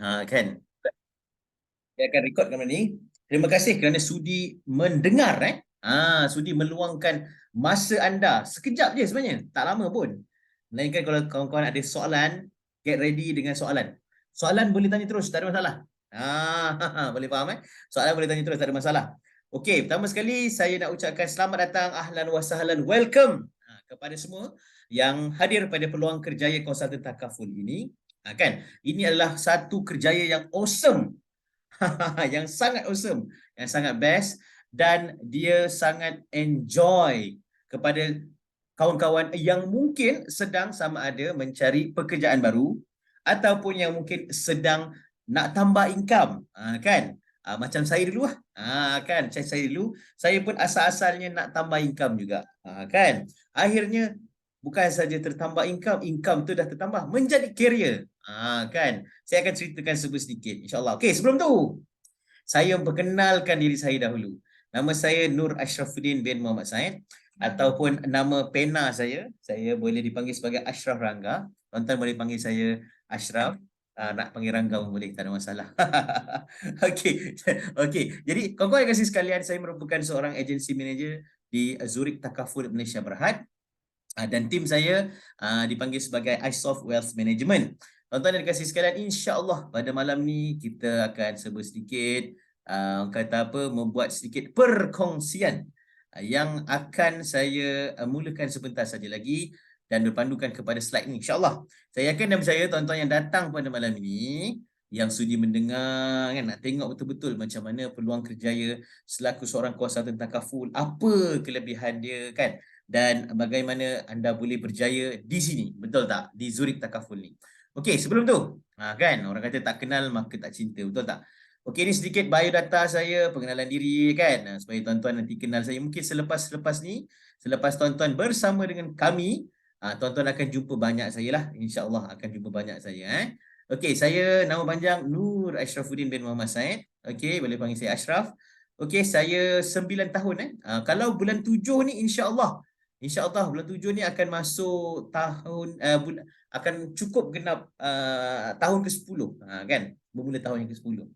Kan. Saya akan rekodkan benda ni. Terima kasih kerana sudi mendengar sudi meluangkan masa anda sekejap je sebenarnya, tak lama pun. Melainkan kalau kawan-kawan ada soalan, get ready dengan soalan. Soalan boleh tanya terus, tak ada masalah. Boleh faham Soalan boleh tanya terus, tak ada masalah. Okey, pertama sekali saya nak ucapkan selamat datang, ahlan wa sahlan, welcome kepada semua yang hadir pada peluang kerjaya konsultan takaful ini. Kan, ini adalah satu kerjaya yang awesome. Yang sangat awesome, yang sangat best, dan dia sangat enjoy kepada kawan-kawan yang mungkin sedang sama ada mencari pekerjaan baru ataupun yang mungkin sedang nak tambah income, kan? Macam saya dulu kan, saya dulu, saya pun asal-asalnya nak tambah income juga, kan? Akhirnya bukan saja tertambah income tu dah tertambah menjadi career, kan? Saya akan ceritakan sedikit insya-Allah. Okey, sebelum tu saya memperkenalkan diri saya dahulu. Nama saya Nur Ashrafuddin bin Muhammad Said, ataupun nama pena saya boleh dipanggil sebagai Ashraf Rangga. Tuan-tuan boleh panggil saya Ashraf. Nak panggil Rangga pun boleh, tak ada masalah. Okey. Okey. Jadi, kawan-kawan kasih sekalian, saya merupakan seorang agency manager di Zurich Takaful Malaysia Berhad. Dan tim saya dipanggil sebagai iSoft Wealth Management. Tuan-tuan dan kasih sekalian, insya-Allah pada malam ni kita akan sebut sedikit membuat sedikit perkongsian yang akan saya mulakan sebentar saja lagi dan berpandukan kepada slide ni, insya-Allah. Saya yakin dan percaya tuan-tuan yang datang pada malam ini yang sudi mendengar kan, nak tengok betul-betul macam mana peluang kerjaya selaku seorang konsultan takaful, apa kelebihan dia kan, dan bagaimana anda boleh berjaya di sini, betul tak? Di Zurich Takaful ni. Okey, sebelum tu, kan orang kata tak kenal maka tak cinta, betul tak? Okey, ni sedikit biodata saya, pengenalan diri kan, supaya tuan-tuan nanti kenal saya. Mungkin selepas ni, selepas tuan-tuan bersama dengan kami, tuan-tuan akan jumpa banyak saya lah. InsyaAllah akan jumpa banyak saya. Okey, saya nama panjang Nur Ashrafuddin bin Muhammad Said. Okey, boleh panggil saya Ashraf. Okey, saya 9 tahun. Kalau bulan 7 ni insya-Allah, InsyaAllah bulan 7 ni akan masuk tahun, akan cukup genap tahun ke-10, kan? Bermula tahun yang ke-10.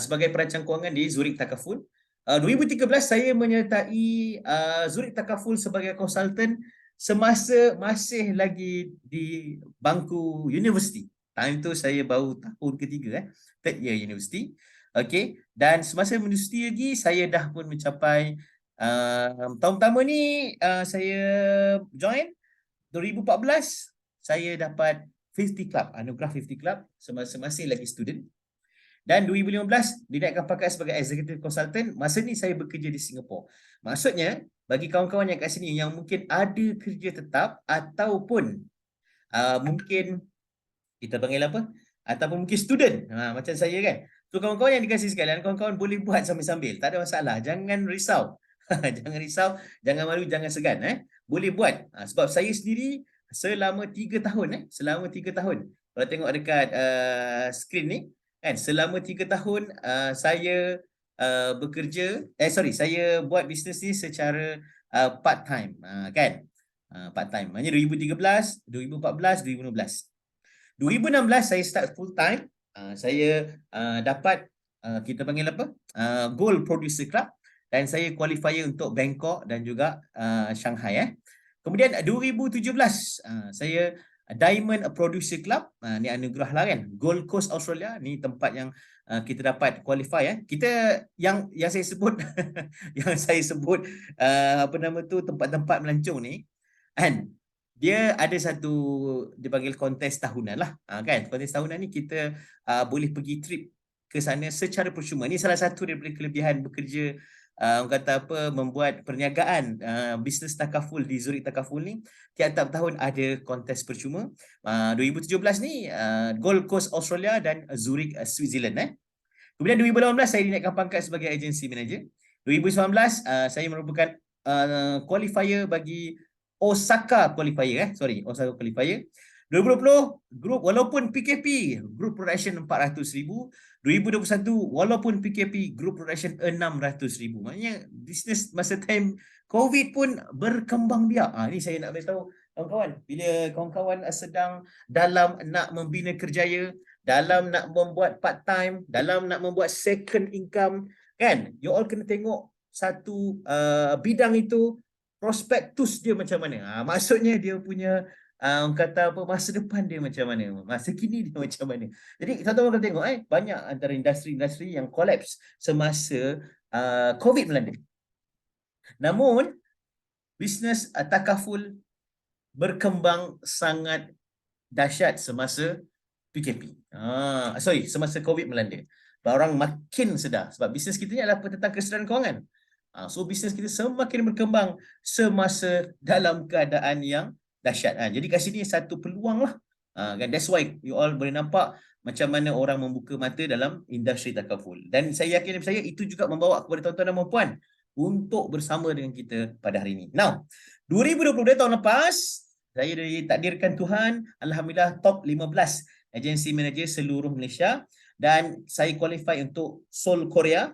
Sebagai perancang kewangan di Zurich Takaful. 2013 saya menyertai Zurich Takaful sebagai konsultan semasa masih lagi di bangku universiti. Time tu saya baru tahun ketiga, third year universiti. Okey, dan semasa universiti lagi saya dah pun mencapai tahun pertama ni saya join 2014, saya dapat 50 Club, anugerah 50 Club semasa masih lagi student. Dan 2015 dinaikkan pangkat sebagai executive consultant. Masa ni saya bekerja di Singapura. Maksudnya bagi kawan-kawan yang kat sini yang mungkin ada kerja tetap ataupun mungkin kita panggil apa? Ataupun mungkin student, macam saya kan. So kawan-kawan yang dikasih sekalian, kawan-kawan boleh buat sambil-sambil, tak ada masalah. Jangan risau. Jangan risau, jangan malu, jangan segan. Boleh buat. Sebab saya sendiri selama 3 tahun. Selama 3 tahun. Kalau tengok dekat skrin ni, kan, selama 3 tahun saya bekerja, saya buat bisnes ni secara part time, kan. Part time. Maknanya 2013, 2014, 2015. 2016 saya start full time. Saya dapat kita panggil apa? Gold Producer Club, dan saya qualifier untuk Bangkok dan juga Shanghai. Kemudian 2017 saya Diamond Producer Club. Ni anugerah lah kan. Gold Coast Australia ni tempat yang kita dapat qualify. Kita yang saya sebut yang saya sebut apa nama tu, tempat-tempat melancong ni kan, dia ada satu dipanggil kontes tahunan lah, kan. Kontes tahunan ni kita boleh pergi trip ke sana secara percuma. Ini salah satu daripada kelebihan bekerja orang kata apa, membuat perniagaan bisnes takaful di Zurich Takaful ni. Tiap-tiap tahun ada kontes percuma. 2017 ni Gold Coast Australia dan Zurich Switzerland. Kemudian 2018 saya dinaikkan pangkat sebagai agency manager. 2019 saya merupakan qualifier bagi Osaka qualifier. Osaka qualifier. 2020 grup walaupun PKP group production 400,000. 2021 walaupun PKP group production 600,000. Maknanya bisnes masa time COVID pun berkembang biak. Ini saya nak beritahu kawan-kawan, bila kawan-kawan sedang dalam nak membina kerjaya, dalam nak membuat part time, dalam nak membuat second income, kan? You all kena tengok satu bidang itu prospektus dia macam mana. Maksudnya dia punya orang kata apa, masa depan dia macam mana, masa kini dia macam mana. Jadi satu orang kena tengok banyak antara industri-industri yang collapse semasa COVID melanda. Namun bisnes takaful berkembang sangat dahsyat semasa PKP. Semasa COVID melanda. Orang makin sedar sebab bisnes kita ni adalah tentang kesedaran kewangan. So bisnes kita semakin berkembang semasa dalam keadaan yang dahsyat. Jadi kat sini satu peluang lah. Kan, that's why you all boleh nampak macam mana orang membuka mata dalam industri takaful. Dan saya yakin saya itu juga membawa kepada tuan-tuan dan puan untuk bersama dengan kita pada hari ini. Now, 2022 tahun lepas, saya ditakdirkan Tuhan, alhamdulillah top 15 agensi manager seluruh Malaysia, dan saya qualify untuk Seoul Korea,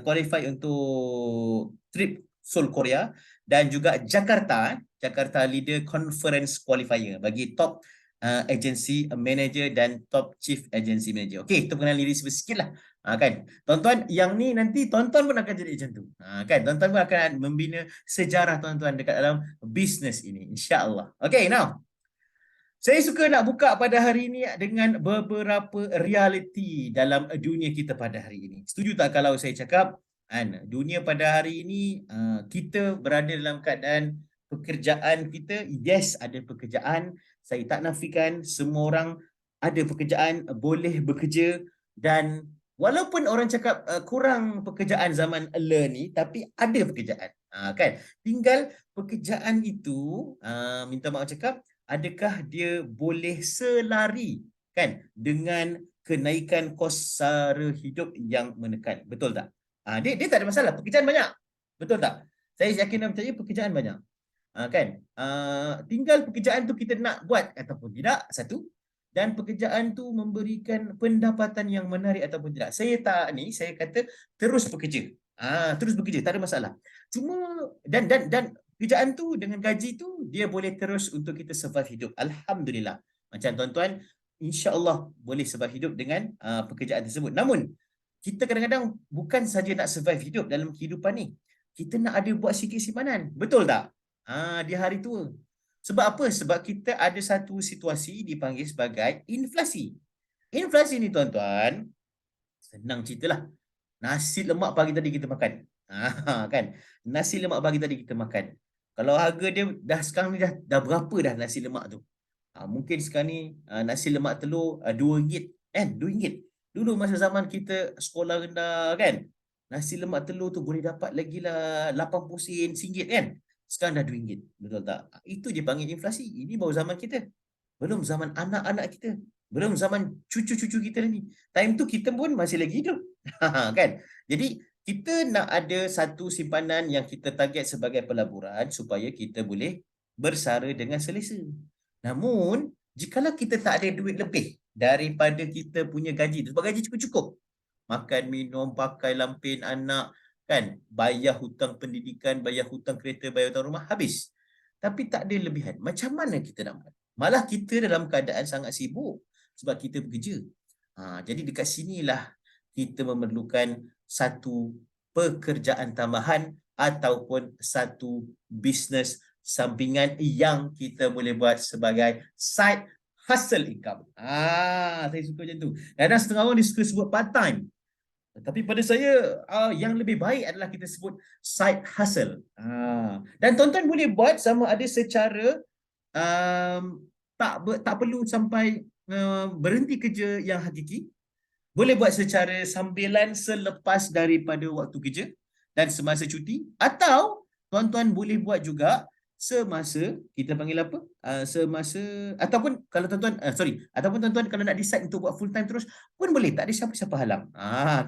qualify untuk trip Seoul Korea, dan juga Jakarta Leader Conference Qualifier bagi top agency manager dan top chief agency manager. Okey, kita mengenali diri sikit lah. Kan, tuan-tuan, yang ni nanti tuan-tuan pun akan jadi macam tu. Kan, tuan-tuan pun akan membina sejarah tuan-tuan dekat dalam bisnes ini, insya-Allah. Okey, now saya suka nak buka pada hari ini dengan beberapa realiti dalam dunia kita pada hari ini. Setuju tak kalau saya cakap, dunia pada hari ini kita berada dalam keadaan pekerjaan kita, yes, ada pekerjaan. Saya tak nafikan semua orang ada pekerjaan, boleh bekerja, dan walaupun orang cakap kurang pekerjaan zaman ni, tapi ada pekerjaan. Kan? Tinggal pekerjaan itu, minta maaf cakap, adakah dia boleh selari kan dengan kenaikan kos sara hidup yang menekan? Betul tak? Dia tak ada masalah, pekerjaan banyak. Betul tak? Saya yakin dan percaya pekerjaan banyak. Kan? Tinggal pekerjaan tu kita nak buat ataupun tidak, satu. Dan pekerjaan tu memberikan pendapatan yang menarik ataupun tidak. Saya kata terus bekerja. Terus bekerja, tak ada masalah. Cuma dan pekerjaan tu dengan gaji tu dia boleh terus untuk kita survive hidup. Alhamdulillah. Macam tuan-tuan, insya-Allah boleh survive hidup dengan pekerjaan tersebut. Namun kita kadang-kadang bukan saja nak survive hidup dalam kehidupan ni. Kita nak ada buat sikit simpanan. Betul tak? Di hari tua. Sebab apa? Sebab kita ada satu situasi dipanggil sebagai inflasi. Inflasi ni tuan-tuan, senang ceritalah. Nasi lemak pagi tadi kita makan. Kan? Nasi lemak pagi tadi kita makan. Kalau harga dia dah sekarang ni dah berapa dah nasi lemak tu? Mungkin sekarang ni nasi lemak telur RM2 kan? RM2. Dulu masa zaman kita sekolah rendah kan, nasi lemak telur tu boleh dapat lagi lah 80 sen, RM1 kan? Sekarang dah RM2. Betul tak? Itu je panggil inflasi. Ini baru zaman kita. Belum zaman anak-anak kita. Belum zaman cucu-cucu kita ni. Time tu kita pun masih lagi hidup. Kan? Jadi kita nak ada satu simpanan yang kita target sebagai pelaburan supaya kita boleh bersara dengan selesa. Namun, jikalau kita tak ada duit lebih daripada kita punya gaji tu, sebab gaji cukup-cukup, makan, minum, pakai, lampin anak, kan, bayar hutang pendidikan, bayar hutang kereta, bayar hutang rumah, habis. Tapi tak ada lebihan. Macam mana kita nak buat? Malah kita dalam keadaan sangat sibuk sebab kita bekerja. Jadi dekat sinilah kita memerlukan satu pekerjaan tambahan ataupun satu bisnes sampingan yang kita boleh buat sebagai side hustle income. Saya suka macam tu. Kadang setengah orang dia suka sebut part time. Tapi pada saya yang lebih baik adalah kita sebut side hustle. Dan tuan-tuan boleh buat sama ada secara tak perlu sampai berhenti kerja yang hakiki. Boleh buat secara sambilan selepas daripada waktu kerja dan semasa cuti, atau tuan-tuan boleh buat juga semasa kita panggil apa? Semasa ataupun kalau tuan-tuan ataupun tuan-tuan kalau nak decide untuk buat full time terus pun boleh, tak ada siapa-siapa halang.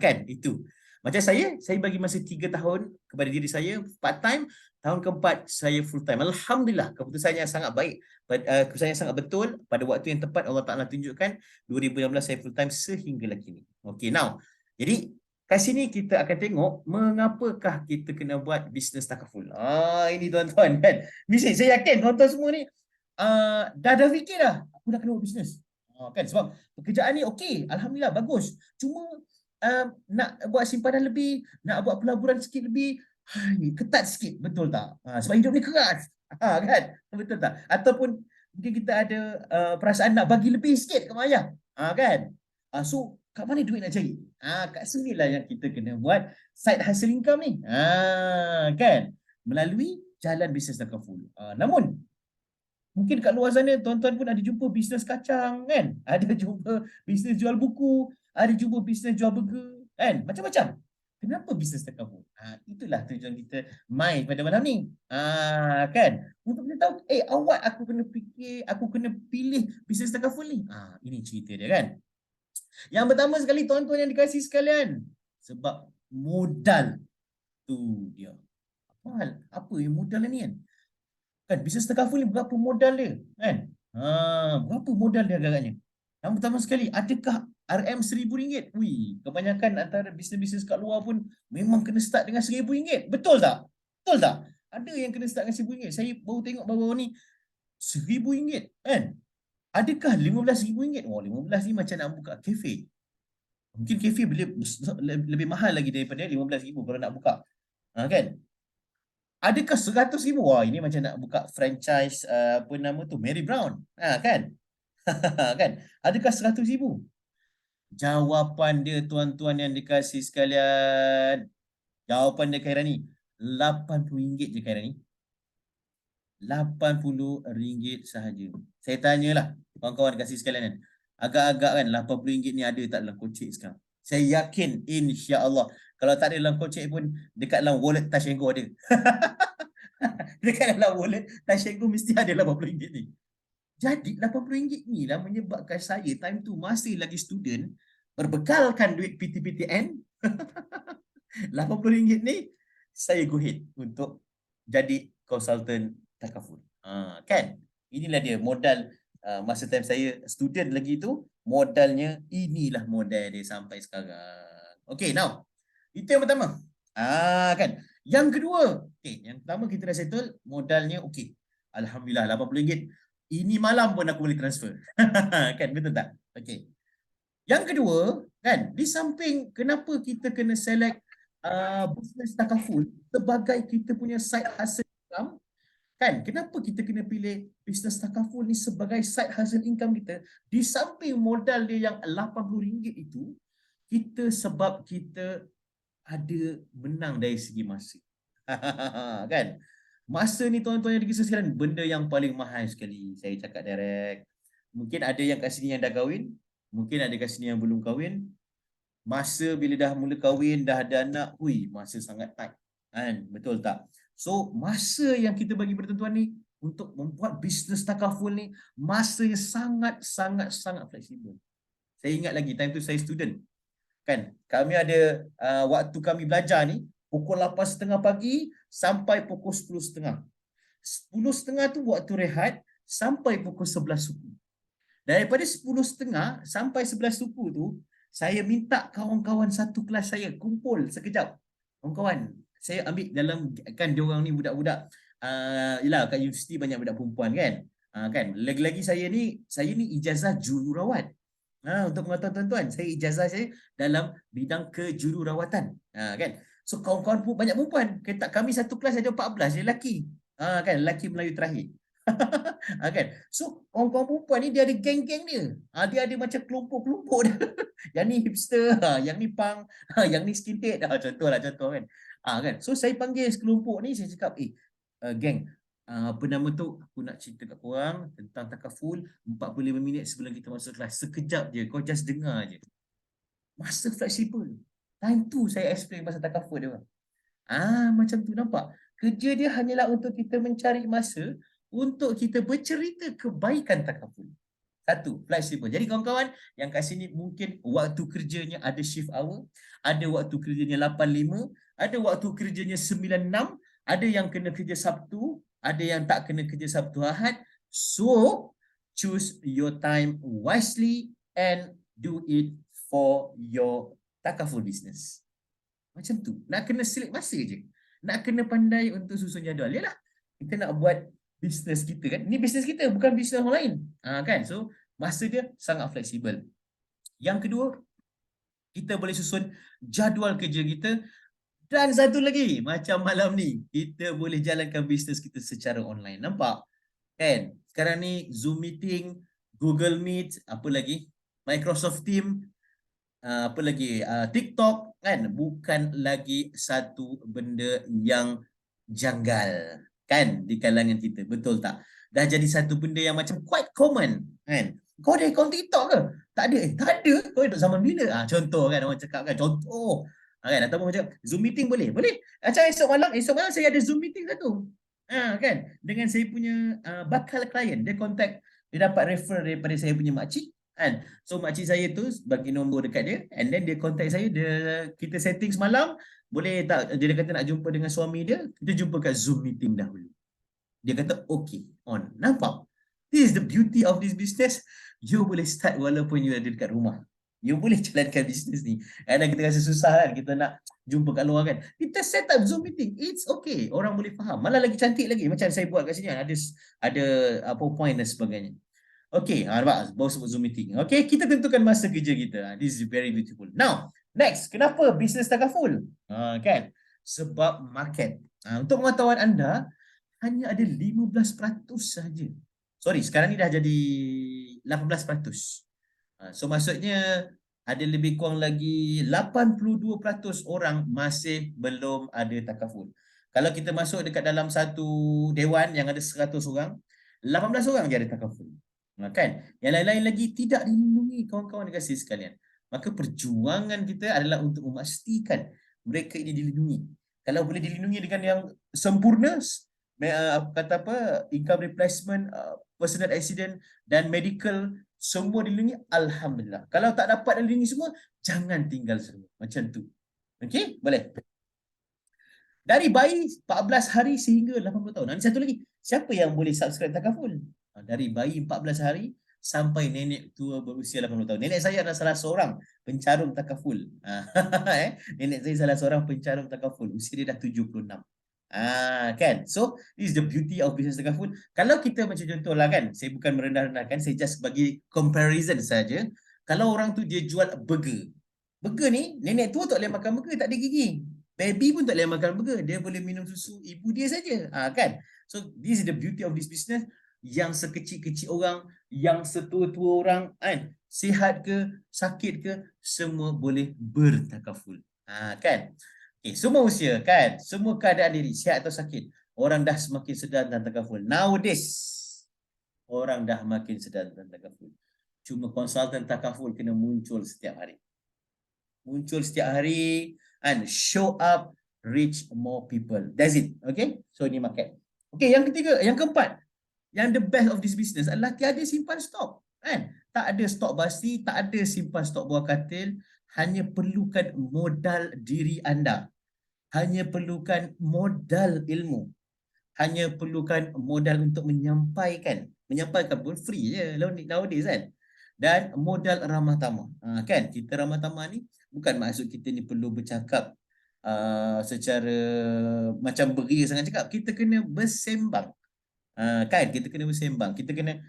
Kan itu. Macam saya bagi masa 3 tahun kepada diri saya part time, tahun keempat saya full time. Alhamdulillah, keputusan yang sangat baik, keputusan yang sangat betul pada waktu yang tepat Allah Taala tunjukkan. 2016 saya full time sehingga kini. Okey, now. Jadi kat sini kita akan tengok mengapakah kita kena buat bisnes takaful. Ini tuan-tuan kan. Mesti saya yakin tuan-tuan semua ni dah fikir dah, aku dah kena buat bisnes. Kan sebab pekerjaan ni okey, alhamdulillah bagus. Cuma nak buat simpanan lebih, nak buat pelaburan sikit lebih, ketat sikit, betul tak? Sebab hidup ni keras. Kan? Betul tak? Ataupun mungkin kita ada perasaan nak bagi lebih sikit ke mak ayah. Kan? So kat mana duit nak cari? Kat sinilah yang kita kena buat side hustle income ni. Kan? Melalui jalan bisnes takaful. Namun mungkin kat luar sana tuan-tuan pun ada jumpa bisnes kacang kan? Ada jumpa bisnes jual buku, ada jumpa bisnes jual burger kan? Macam-macam. Kenapa bisnes takaful? Itulah tujuan kita mai pada malam ni. Kan? Untuk kita tahu, awak aku kena fikir, aku kena pilih bisnes takaful ni. Ini cerita dia kan? Yang pertama sekali tuan-tuan yang dikasih sekalian, sebab modal tu dia. Apa yang modal ni kan? Kan bisnes takaful ni berapa modal dia kan? Berapa modal dia agaknya? Yang pertama sekali, adakah RM1,000? Kebanyakan antara bisnes-bisnes kat luar pun memang kena start dengan RM1,000. Betul tak? Betul tak? Ada yang kena start dengan RM1,000. Saya baru tengok baru ni RM1,000 kan? Adakah RM15,000? RM15 ni macam nak buka kafe. Mungkin kafe lebih mahal lagi daripada RM15,000 kalau nak buka. Kan? Adakah RM100,000? Ini macam nak buka franchise apa nama tu, Mary Brown. Kan? Kan? Adakah RM100,000? Jawapan dia tuan-tuan yang dikasih sekalian. Jawapan dia Khairani, RM80 je Khairani. RM80 sahaja. Saya tanyalah kawan-kawan kasih sekalian kan. Agak-agak kan RM80 ni ada tak dalam kocek sekarang? Saya yakin insya-Allah kalau tak ada dalam kocek pun dekat dalam wallet Touch 'n Go ada. Dekat dalam wallet Touch 'n Go mesti ada RM80 ni. Jadi RM80 ni lah menyebabkan saya time tu masih lagi student, berbekalkan duit PTPTN. RM80 ni saya go ahead untuk jadi konsultan takaful. Kan? Inilah dia modal masa time saya student lagi tu, modalnya inilah modal dia sampai sekarang. Okay, now. Itu yang pertama. Kan? Yang kedua, yang pertama kita dah settle modalnya okey. Alhamdulillah RM80. Ini malam pun aku boleh transfer. Kan, betul tak? Okey. Yang kedua, kan, di samping kenapa kita kena select bisnes takaful sebagai kita punya side hustle income, kan? Kenapa kita kena pilih bisnes takaful ni sebagai side hustle income kita? Di samping modal dia yang RM80 itu, sebab kita ada menang dari segi masa. Kan? Masa ni tuan-tuan yang dikisah sekalian, benda yang paling mahal sekali. Saya cakap direct. Mungkin ada yang kat sini yang dah kahwin, mungkin ada kat sini yang belum kahwin. Masa bila dah mula kahwin, dah ada anak, masa sangat tight. Kan? Betul tak? So, masa yang kita bagi pertentuan ni untuk membuat bisnes takaful ni, masanya sangat fleksibel. Saya ingat lagi, time tu saya student. Kan? Kami ada waktu kami belajar ni, pukul 8.30 pagi sampai pukul 10.30. 10.30 tu waktu rehat sampai pukul 11 suku. Daripada 10.30 sampai 11 suku tu, saya minta kawan-kawan satu kelas saya kumpul sekejap. Kawan-kawan, saya ambil dalam, kan diorang ni budak-budak, yelah kat universiti banyak budak perempuan kan. Kan, lagi-lagi saya ni ijazah jururawat. Untuk pengetahuan tuan-tuan, saya ijazah saya dalam bidang kejururawatan. Kan. So kawan-kawan pun banyak perempuan. Kami satu kelas ada 14 je lelaki. Kan, lelaki Melayu terakhir. Kan. So kawan-kawan perempuan ni dia ada geng-geng dia. Dia ada macam kelompok-kelompok dia. Yang ni hipster, yang ni punk, yang ni skinhead. Contoh kan. Kan. So saya panggil sekelompok ni, saya cakap, geng, apa nama tu, aku nak cerita kat korang tentang takaful 45 minit sebelum kita masuk kelas. Sekejap je, kau just dengar je. Masa fleksibel. Time tu saya explain pasal takaful dia. Macam tu, nampak? Kerja dia hanyalah untuk kita mencari masa untuk kita bercerita kebaikan takaful. Satu, fleksibel. Jadi kawan-kawan yang kat sini mungkin waktu kerjanya ada shift hour, ada waktu kerjanya 8.5, ada waktu kerjanya 9.6, ada yang kena kerja Sabtu, ada yang tak kena kerja Sabtu Ahad. So, choose your time wisely and do it for your takaful business. Macam tu. Nak kena select masa je. Nak kena pandai untuk susun jadual. Yalah, kita nak buat bisnes kita kan. Ni bisnes kita, bukan bisnes orang lain. Kan? So, Masa dia sangat fleksibel. Yang kedua, kita boleh susun jadual kerja kita. Dan satu lagi, macam malam ni, kita boleh jalankan bisnes kita secara online. Nampak? Kan? Sekarang ni Zoom meeting, Google Meet, apa lagi? Microsoft Team, apa lagi? TikTok, kan? Bukan lagi satu benda yang janggal, kan? Di kalangan kita. Betul tak? Dah jadi satu benda yang macam quite common, kan? Kau ada akaun TikTok ke? Tak ada. Tak ada. Kau hidup zaman bila? Contoh kan, orang cakap kan. Contoh. Kan? Ataupun macam Zoom meeting boleh? Boleh. Macam esok malam saya ada Zoom meeting satu. Kan? Dengan saya punya bakal klien. Dia contact, dia dapat refer daripada saya punya makcik. Kan? So makcik saya tu bagi nombor dekat dia. And then dia contact saya. Kita setting semalam. Boleh tak? Dia kata nak jumpa dengan suami dia. Kita jumpa kat Zoom meeting dahulu. Dia kata okay, on. Nampak? This is the beauty of this business. You boleh start walaupun you ada dekat rumah. You boleh jalankan bisnes ni. Kadang kita rasa susah kan, kita nak jumpa kat luar kan. Kita set up Zoom meeting. It's okay. Orang boleh faham. Malah lagi cantik lagi. Macam saya buat kat sini kan. Ada PowerPoint dan sebagainya. Okay, nampak? Baru sebut Zoom meeting. Okay, kita tentukan masa kerja kita. This is very beautiful. Now, next. Kenapa bisnes takaful? Kan? Sebab market. Untuk pengetahuan anda, hanya ada 15% saja. Sorry, sekarang ni dah jadi 18%. So maksudnya ada lebih kurang lagi 82% orang masih belum ada takaful. Kalau kita masuk dekat dalam satu dewan yang ada 100 orang, 18 orang je ada takaful. Kan? Yang lain-lain lagi tidak dilindungi, kawan-kawan dan kasih sekalian. Maka perjuangan kita adalah untuk memastikan mereka ini dilindungi. Kalau boleh dilindungi dengan yang sempurna, kata apa, income replacement, personal accident dan medical, semua dilindungi, alhamdulillah. Kalau tak dapat dilindungi semua, jangan tinggal semua. Macam tu. Okey, boleh. Dari bayi 14 hari sehingga 80 tahun. Nanti satu lagi, siapa yang boleh subscribe takaful? Dari bayi 14 hari sampai nenek tua berusia 80 tahun. Nenek saya adalah salah seorang pencarum takaful. Nenek saya salah seorang pencarum takaful. Usia dia dah 76. Kan? So, this is the beauty of business takaful. Kalau kita macam contohlah kan, saya bukan merendah-rendahkan, saya just bagi comparison saja. Kalau orang tu dia jual burger. Burger ni, nenek tua tak boleh makan burger, tak ada gigi. Baby pun tak boleh makan burger, dia boleh minum susu ibu dia saja. Kan? So, this is the beauty of this business. Yang sekecil-kecil orang, yang setua-tua orang, kan? Sihat ke, sakit ke, semua boleh bertakaful. Kan? Okay, semua usia kan, semua keadaan diri, sihat atau sakit, orang dah semakin sedar tentang takaful. Nowadays, orang dah makin sedar tentang takaful. Cuma konsultan takaful kena muncul setiap hari. Muncul setiap hari and show up, reach more people. That's it. Okay? So ini market. Okay, yang ketiga, yang keempat, yang the best of this business adalah tiada simpan stok. Kan? Tak ada stok basi, tak ada simpan stok buah katil, hanya perlukan modal diri anda. Hanya perlukan modal ilmu. Hanya perlukan modal untuk menyampaikan. Menyampaikan pun free je nowadays kan. Dan modal ramah tamah. Kan? Kita ramah tamah ni bukan maksud kita ni perlu bercakap secara macam beria sangat cakap. Kita kena bersembang. Kan? Kita kena bersembang. Kita kena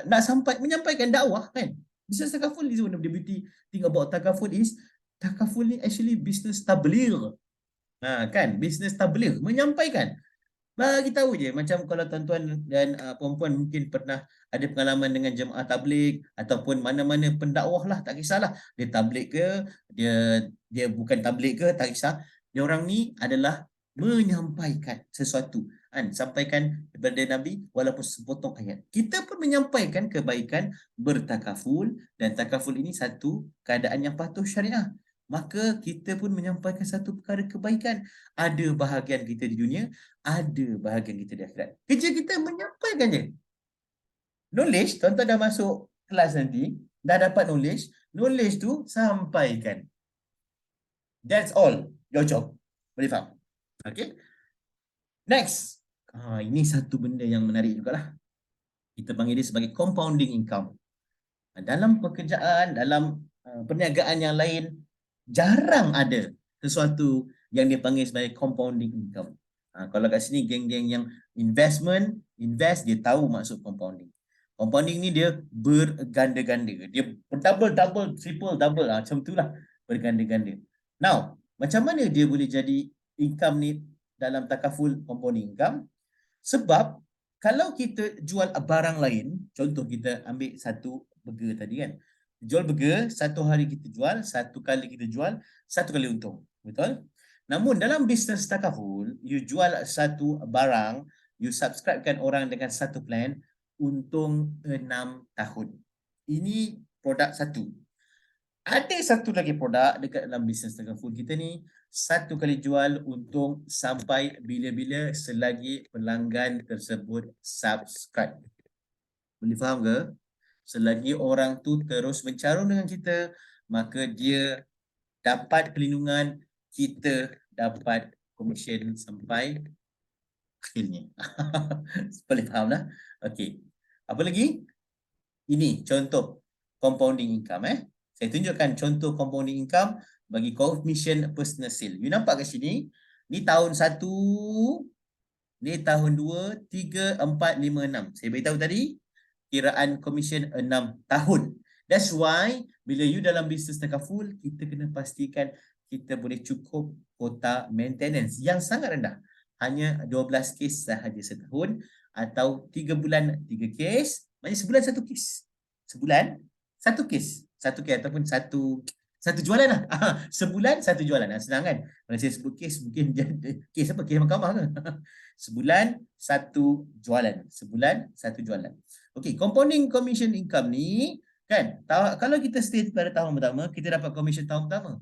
nak menyampaikan dakwah kan. Business takaful is one of the beauty thing about takaful is takaful ni actually business tabligh. Kan, business tabligh, menyampaikan. Bagi tahu je, macam kalau tuan-tuan dan puan-puan mungkin pernah ada pengalaman dengan jemaah tabligh ataupun mana-mana pendakwah lah, tak kisahlah. Dia tabligh ke, dia bukan tabligh ke, tak kisah. Dia orang ni adalah menyampaikan sesuatu. Kan, sampaikan kepada Nabi walaupun sepotong ayat. Kita pun menyampaikan kebaikan bertakaful dan takaful ini satu keadaan yang patuh syariah. Maka kita pun menyampaikan satu perkara kebaikan. Ada bahagian kita di dunia, ada bahagian kita di akhirat. Kerja kita menyampaikan je. Knowledge, tuan-tuan dah masuk kelas nanti, dah dapat knowledge, knowledge tu sampaikan. That's all your job. Boleh faham? Okay. Next. Ini satu benda yang menarik juga lah. Kita panggil dia sebagai compounding income. Dalam pekerjaan, dalam perniagaan yang lain, jarang ada sesuatu yang dipanggil sebagai compounding income. Kalau kat sini geng-geng yang invest, dia tahu maksud compounding. Compounding ni dia berganda-ganda. Dia double, triple, double. Macam itulah berganda-ganda. Now, macam mana dia boleh jadi income ni dalam takaful compounding income? Sebab kalau kita jual barang lain, contoh kita ambil satu burger tadi kan. Jual burger, satu hari kita jual, satu kali kita jual, satu kali untung. Betul? Namun dalam bisnes takaful, you jual satu barang, you subscribekan orang dengan satu plan, untung 6 tahun. Ini produk satu. Ada satu lagi produk dekat dalam bisnes takaful kita ni, satu kali jual untung sampai bila-bila selagi pelanggan tersebut subscribe. Boleh faham ke? Selagi orang tu terus mencarung dengan kita, maka dia dapat perlindungan, kita dapat komisen sampai akhirnya. Boleh faham lah? Okey. Apa lagi? Ini contoh compounding income. Saya tunjukkan contoh compounding income bagi commission personal sale. You nampak kat sini? Ni tahun 1, ni tahun 2, 3, 4, 5, 6. Saya beritahu tadi, kiraan commission 6 tahun. That's why bila you dalam bisnes takaful, kita kena pastikan kita boleh cukup kota maintenance yang sangat rendah. Hanya 12 kes sahaja setahun atau 3 bulan 3 kes. Maksudnya sebulan 1 kes. Sebulan 1 kes. 1 kes ataupun satu jualan lah. Sebulan 1 jualan. Senang kan? Kalau saya sebut kes, mungkin kes apa? Kes mahkamah ke? Sebulan 1 jualan. Sebulan 1 jualan. Okey, compounding commission income ni kan, kalau kita stay pada tahun pertama, kita dapat commission tahun pertama.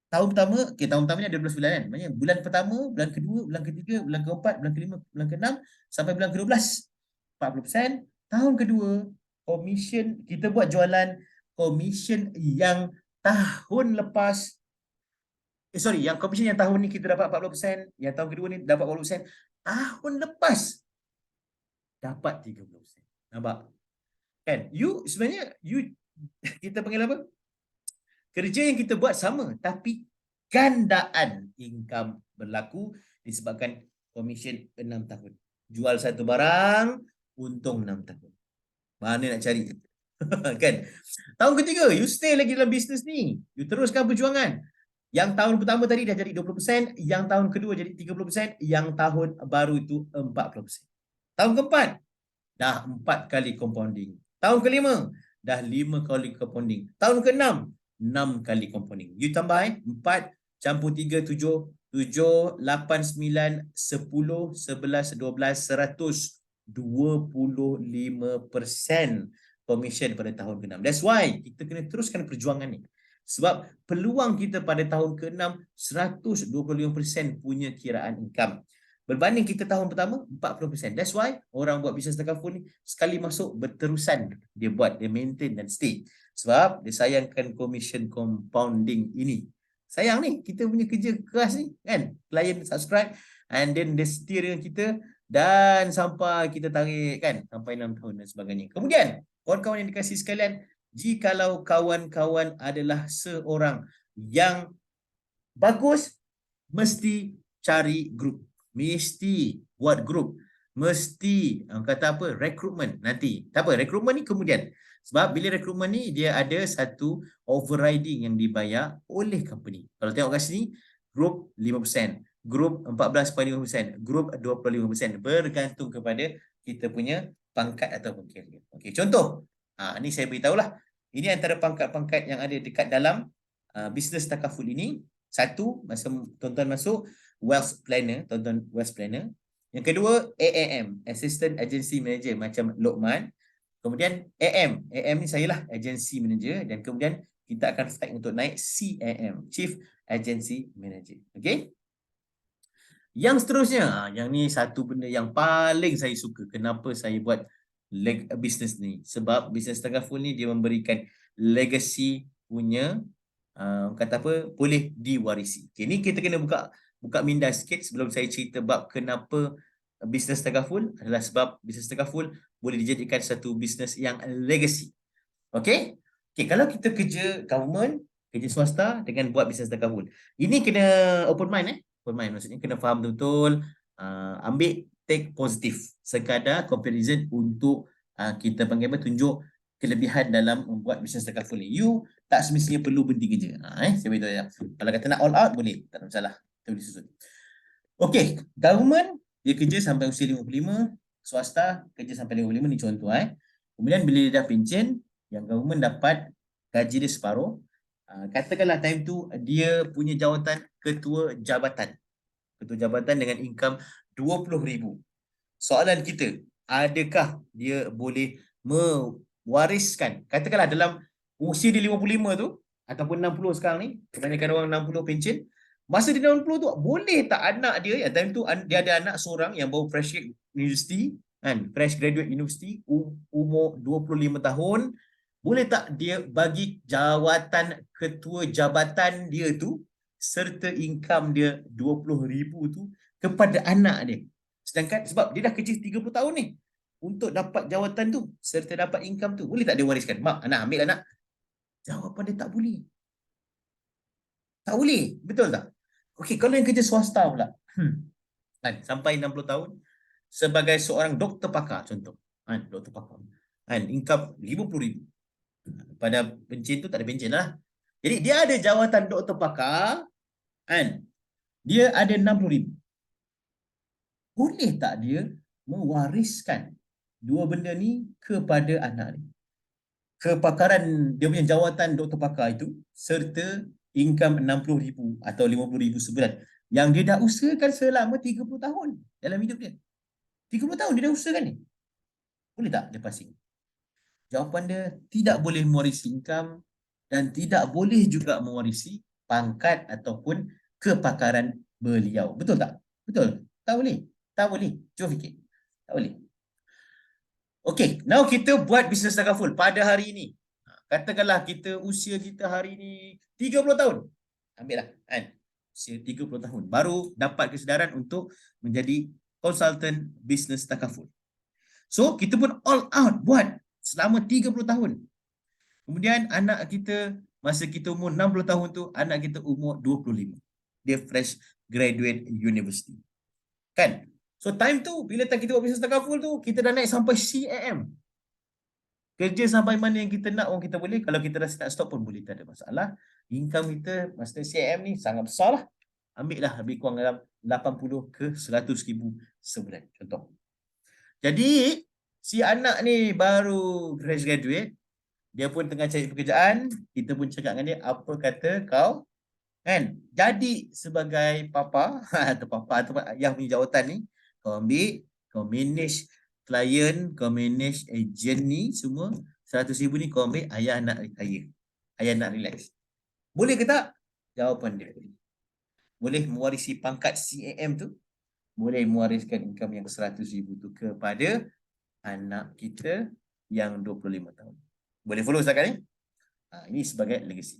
Tahun pertama, okay, tahun pertama ni ada 12 bulan kan. Maksudnya bulan pertama, bulan kedua, bulan ketiga, bulan keempat, bulan kelima, bulan keenam sampai bulan ke-12. 40%. Tahun kedua, commission, kita buat jualan commission yang tahun lepas. Yang commission yang tahun ni kita dapat 40%, yang tahun kedua ni dapat 40%. Tahun lepas dapat 30%. Nampak? Kan? Sebenarnya kita panggil apa? Kerja yang kita buat sama, tapi gandaan income berlaku disebabkan komisen 6 tahun. Jual satu barang, untung 6 tahun. Mana nak cari? Kan? Tahun ketiga, you stay lagi dalam bisnes ni. You teruskan perjuangan. Yang tahun pertama tadi dah jadi 20%, yang tahun kedua jadi 30%, yang tahun baru itu 40%. Tahun keempat, dah 4 kali compounding. Tahun kelima, dah 5 kali compounding. Tahun keenam, 6 kali compounding. You tambah 4 campur 3, 7, 7, 8, 9, 10, 11, 12, 100, 25% commission pada tahun ke-6. That's why kita kena teruskan perjuangan ni. Sebab peluang kita pada tahun ke-6 125% punya kiraan income. Berbanding kita tahun pertama 40%. That's why orang buat bisnes takaful ni sekali masuk berterusan dia buat, dia maintain dan stay. Sebab dia sayangkan commission compounding ini. Sayang ni, kita punya kerja keras ni kan. Klien subscribe and then dia setia dengan kita dan sampai kita tarik kan sampai 6 tahun dan sebagainya. Kemudian, kawan-kawan yang dikasihi sekalian, jikalau kawan-kawan adalah seorang yang bagus, mesti cari grup. Mesti buat grup. Mesti kata apa? Rekrutmen nanti. Tak apa, rekrutmen ni kemudian. Sebab bila rekrutmen ni dia ada satu overriding yang dibayar oleh company. Kalau tengok kat sini, grup 5%, grup 14.5%, grup 25%, bergantung kepada kita punya pangkat ataupun career. Okey, contoh. Ni saya beritahulah. Ini antara pangkat-pangkat yang ada dekat dalam bisnes takaful ini. Satu, masa tuan-tuan masuk, wealth planner, tuan-tuan wealth planner. Yang kedua, AAM, Assistant Agency Manager macam Lokman. Kemudian AM ni saya lah, Agency Manager. Dan kemudian kita akan fight untuk naik CAM, Chief Agency Manager. Okay? Yang seterusnya, yang ni satu benda yang paling saya suka. Kenapa saya buat bisnes ni? Sebab bisnes takaful ni dia memberikan legacy punya kata apa, boleh diwarisi. Okay, ni kita kena buka minda sikit sebelum saya cerita bab kenapa bisnes takaful adalah sebab bisnes takaful boleh dijadikan satu bisnes yang legacy. Okey? Okey, kalau kita kerja government, kerja swasta dengan buat bisnes takaful. Ini kena open mind Open mind maksudnya kena faham betul-betul, ambil take positif. sekadar comparison untuk kita panggil apa, tunjuk kelebihan dalam membuat bisnes takaful ni. You tak semestinya perlu berhenti kerja. Saya beritahu ya. Kalau kata nak all out boleh, tak ada masalah. Kita boleh susun. Okey, government dia kerja sampai usia 55, swasta kerja sampai 55 ni contoh Kemudian bila dia dah pencen, yang government dapat gaji dia separuh. Katakanlah time tu dia punya jawatan ketua jabatan. Ketua jabatan dengan income 20,000. Soalan kita, adakah dia boleh mewariskan, katakanlah dalam usia dia 55 tu ataupun 60 sekarang ni, kebanyakan orang 60 pencen, masa dia 60 tu boleh tak anak dia, time tu dia ada anak seorang yang baru fresh university kan, fresh graduate university, umur 25 tahun, boleh tak dia bagi jawatan ketua jabatan dia tu serta income dia 20,000 tu kepada anak dia? Sedangkan sebab dia dah kerja 30 tahun ni untuk dapat jawatan tu serta dapat income tu, boleh tak dia wariskan? Mak, anak ambil anak. Jawapan dia tak boleh. Tak boleh, betul tak? Okey, kalau yang kerja swasta pula, kan, sampai 60 tahun sebagai seorang doktor pakar contoh, kan, doktor pakar, kan, income 50,000. Pada pencen tu tak ada pencen lah. Jadi dia ada jawatan doktor pakar, kan, dia ada 60,000. Boleh tak dia mewariskan dua benda ni kepada anak dia? Kepakaran dia punya jawatan doktor pakar itu serta income 60,000 atau 50,000 sebulan yang dia dah usahakan selama 30 tahun dalam hidup dia. 30 tahun dia dah usahakan ni. Boleh tak dia passing? Jawapan dia tidak boleh mewarisi income dan tidak boleh juga mewarisi pangkat ataupun kepakaran beliau. Betul tak? Betul? Tak boleh. Tak boleh. Cuba fikir. Tak boleh. Okey, now kita buat bisnes takaful pada hari ini. Katakanlah kita usia kita hari ini 30 tahun. Ambil lah, kan? Usia 30 tahun. Baru dapat kesedaran untuk menjadi konsultan bisnes takaful. So, kita pun all out buat selama 30 tahun. Kemudian anak kita, masa kita umur 60 tahun tu, anak kita umur 25. Dia fresh graduate university. Kan? So time tu, bila kita buat bisnes takaful tu, kita dah naik sampai CAM. Kerja sampai mana yang kita nak, orang kita boleh. Kalau kita rasa tak stop pun boleh, tak ada masalah. Income kita, masa CAM ni sangat besar lah. Ambil lah lebih kurang dalam 80 ke 100 ribu sebulan. Contoh. Jadi, si anak ni baru fresh graduate, dia pun tengah cari pekerjaan, kita pun cakap dengan dia, apa kata kau, kan, jadi sebagai papa, atau papa atau ayah punya jawatan ni, kau ambil, kau manage klien, kau manage agent ni semua, 100,000 ni kau ambil, ayah nak retire, ayah nak relax. Boleh ke tak? Jawapan dia boleh. Boleh mewarisi pangkat CAM tu, boleh mewariskan income yang 100,000 tu kepada anak kita yang 25 tahun. Boleh follow setakat ni? Ini sebagai legacy.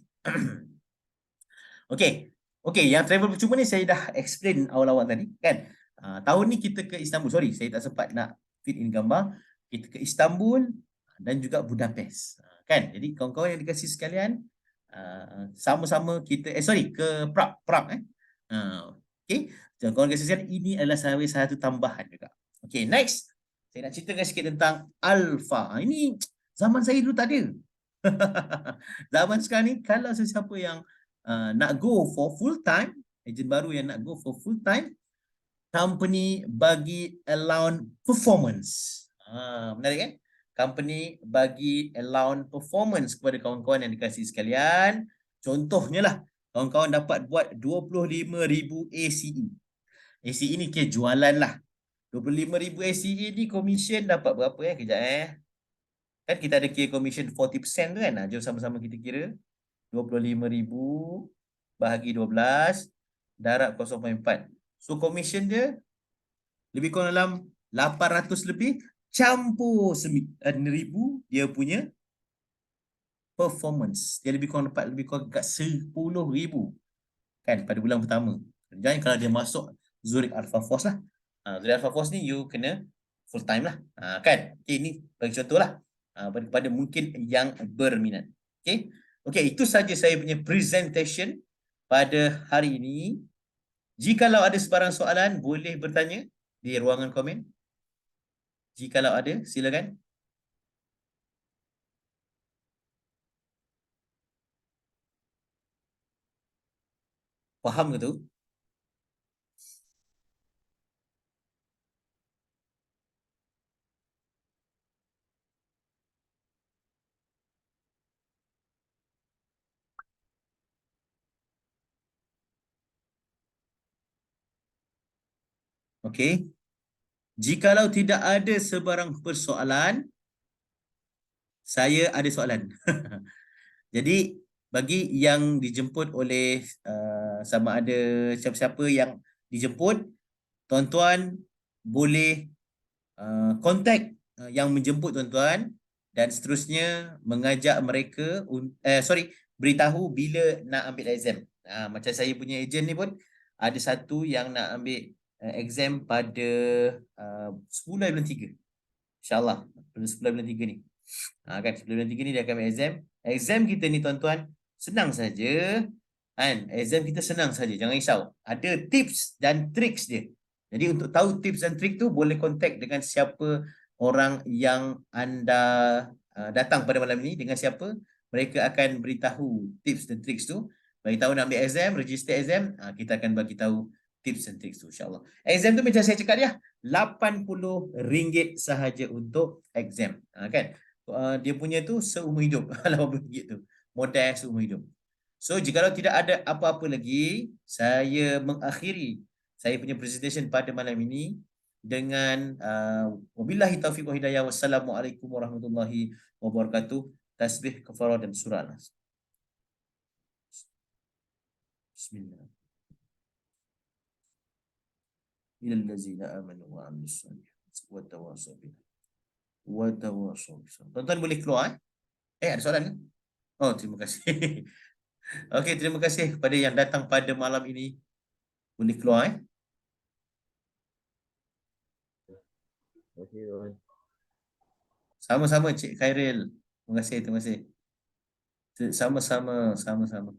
Okey. Okey, yang travel percuma ni saya dah explain awal-awal tadi, kan? Tahun ni kita ke Istanbul. Sorry, saya tak sempat nak fit in gambar. Kita ke Istanbul dan juga Budapest. Kan? Jadi kawan-kawan yang dikasih sekalian, sama-sama kita ke Prague. Okey. Kawan-kawan kasih sekalian, ini adalah satu tambahan juga. Okey, next. Saya nak ceritakan sikit tentang Alpha. Ini zaman saya dulu tak ada. Zaman sekarang ni, kalau sesiapa yang nak go for full time, ejen baru yang nak go for full time, company bagi allowance performance. Menarik kan? Company bagi allowance performance kepada kawan-kawan yang dikasih sekalian. Contohnya lah, kawan-kawan dapat buat 25,000 ACE. ACE ni kira jualan lah. 25,000 ACE ni commission dapat berapa Kejap Kan kita ada kira commission 40% tu kan. Jom sama-sama kita kira. 25,000 bahagi 12 darab 0.4. So commission dia lebih kurang dalam 800 lebih campur 9,000 dia punya performance. Dia lebih kurang dapat lebih kurang dekat 10,000 kan pada bulan pertama. Jangan kalau dia masuk Zurich Alpha Force lah. Zurich Alpha Force ni you kena full time lah. Kan? Okay, ni bagi contoh lah. Pada mungkin yang berminat. Okay. Okay, itu saja saya punya presentation pada hari ini. Jikalau ada sebarang soalan, boleh bertanya di ruangan komen. Jikalau ada, silakan. Faham ke tu? Okey. Jikalau tidak ada sebarang persoalan, saya ada soalan. Jadi bagi yang dijemput oleh sama ada siapa-siapa yang dijemput, tuan-tuan boleh kontak yang menjemput tuan-tuan dan seterusnya mengajak mereka beritahu bila nak ambil exam. Macam saya punya ejen ni pun ada satu yang nak ambil exam pada 10 bulan 3. InsyaAllah pada 10 bulan 3 ni. Kan 10 bulan 3 ni dia akan ambil exam. Exam kita ni tuan-tuan senang saja. Kan? Exam kita senang saja, jangan risau. Ada tips dan triks dia. Jadi untuk tahu tips dan trik tu boleh kontak dengan siapa orang yang anda datang pada malam ini, dengan siapa mereka akan beritahu tips dan triks tu. Bagi tahu nak ambil exam, register exam, kita akan bagi tahu tips dan triks tu insya-Allah. Exam tu macam saya cakap dia, RM80 sahaja untuk exam. Kan? Dia punya tu seumur hidup. RM80 tu. Modal seumur hidup. So, jikalau tidak ada apa-apa lagi, saya mengakhiri saya punya presentation pada malam ini dengan wabillahi taufiq wa hidayah. Wassalamualaikum warahmatullahi wabarakatuh. Tasbih, kafarah dan surah Nas. Bismillah. Ilal ladzina amanu wa amilus solihati wa tawassaw bil wa tawassaw bis sabr. Tuan-tuan boleh keluar ada soalan ke? Oh, terima kasih. Okey, terima kasih kepada yang datang pada malam ini. Boleh keluar Sama-sama Cik Khairil. Terima kasih, terima kasih. Sama-sama, sama-sama.